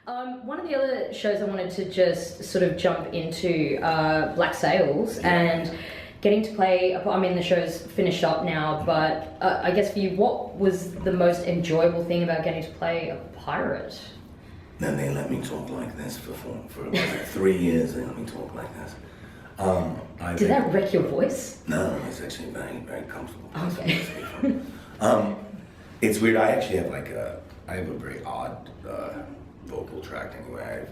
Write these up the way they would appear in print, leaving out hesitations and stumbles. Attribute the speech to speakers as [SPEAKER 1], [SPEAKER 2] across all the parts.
[SPEAKER 1] One of the other shows I wanted to just sort of jump into Black Sails and getting to play. I mean, the show's finished up now, but I guess for you, what was the most enjoyable thing about getting to play a pirate?
[SPEAKER 2] Then they let me talk like this for like 3 years. They let me talk like this.
[SPEAKER 1] Did that wreck your voice?
[SPEAKER 2] No, it's actually very, very comfortable.
[SPEAKER 1] Okay.
[SPEAKER 2] It's weird. I actually have I have a very odd vocal tract anyway.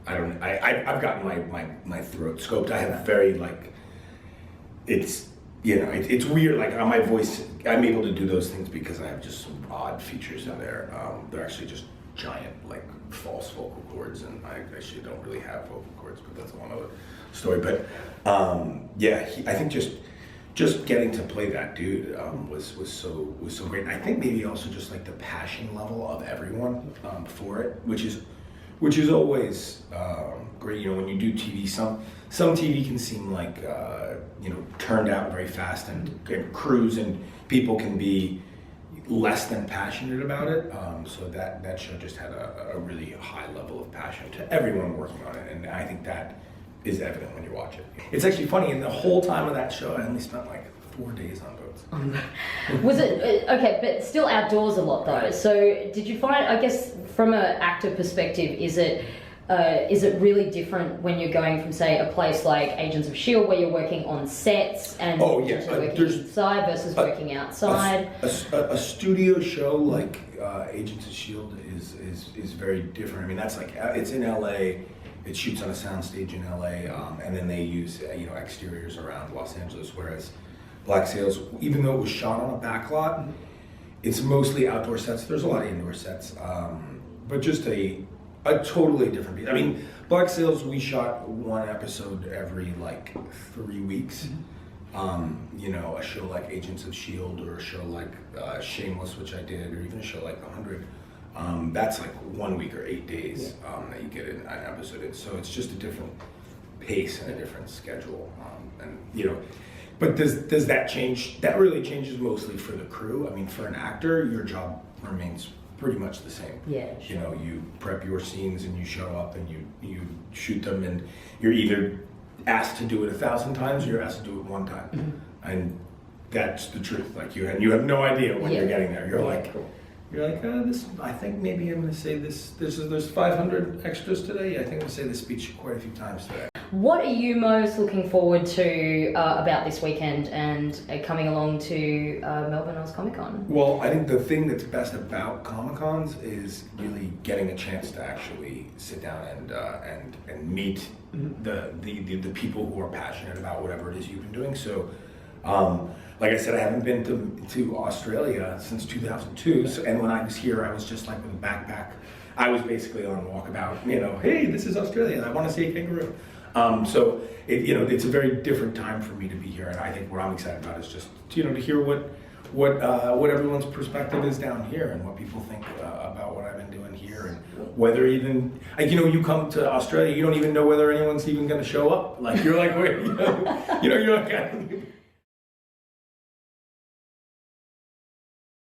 [SPEAKER 2] I've gotten my throat scoped. I have very it's weird. On my voice, I'm able to do those things because I have just some odd features in there. They're actually just giant false vocal cords, and I actually don't really have vocal cords, but that's one other story. But I think just getting to play that dude was so great. And I think maybe also just the passion level of everyone for it, which is always great. When you do TV, some TV can seem turned out very fast, and crews and people can be less than passionate about it. So that show just had a really high level of passion to everyone working on it, and I think that is evident when you watch it. It's actually funny, in the whole time of that show, I only spent 4 days on boats.
[SPEAKER 1] Was it okay? But still outdoors a lot though. Right. So did you find? I guess from an actor perspective, is it really different when you're going from, say, a place like Agents of S.H.I.E.L.D. where you're working on sets and working inside versus working outside?
[SPEAKER 2] A studio show like Agents of S.H.I.E.L.D. is very different. I mean, that's it's in LA. It shoots on a soundstage in LA, and then they use exteriors around Los Angeles. Whereas Black Sails, even though it was shot on a backlot, it's mostly outdoor sets. There's a lot of indoor sets, but just a totally different piece. I mean, Black Sails, we shot one episode every 3 weeks. A show like Agents of S.H.I.E.L.D. or a show like Shameless, which I did, or even a show like 100. That's 1 week or 8 days that you get an episode in. So it's just a different pace and a different schedule. But does that change? That really changes mostly for the crew. I mean, for an actor, your job remains pretty much the same.
[SPEAKER 1] Yeah, sure.
[SPEAKER 2] You prep your scenes and you show up and you shoot them, and you're either asked to do it 1,000 times or you're asked to do it 1 time. Mm-hmm. And that's the truth. You have no idea when you're getting there. You're
[SPEAKER 1] cool.
[SPEAKER 2] You're this. I think maybe I'm going to say this. There's 500 extras today. I think I'm going to say this speech quite a few times today.
[SPEAKER 1] What are you most looking forward to about this weekend and coming along to Melbourne Oz Comic Con?
[SPEAKER 2] Well, I think the thing that's best about Comic Cons is really getting a chance to actually sit down and meet the people who are passionate about whatever it is you've been doing. So. Like I said, I haven't been to Australia since 2002, and when I was here, I was just with a backpack. I was basically on walkabout, hey, this is Australia, I want to see a kangaroo. So it's a very different time for me to be here, and I think what I'm excited about is just to hear what everyone's perspective is down here and what people think about what I've been doing here, and whether even you come to Australia, you don't even know whether anyone's even going to show up. You're wait, you're